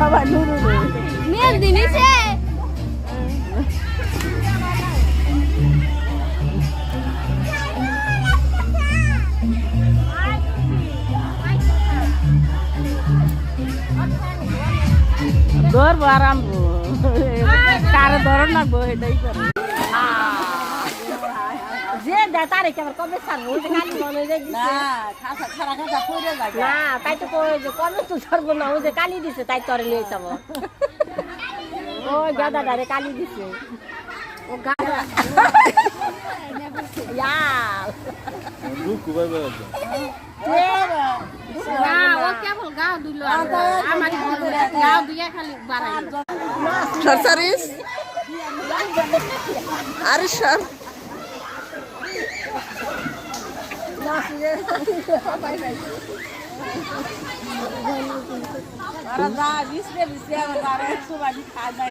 বাবা নুরু মেয়ের দিনই সে ধরবো আরামবো কারে ধর নাকবো এটাই করে যে দেয় তারে কেমন কবে ছাড়বো ওই যে কালি মনে দিচ্ছে না তাই তো কই যে কবে তো ছাড়বো না ওই যে কালি দিছে তাই তরে নিয়ে যাবো ওই গাদা ডারে কালি দিছে ও গাদা ইয়াল না ও কেবল গাও দিল আমার গাও দিয়ে খালি বাড়াই সরসারিস আরে সর আরে না বিশ রে 100 বাড়ি খায়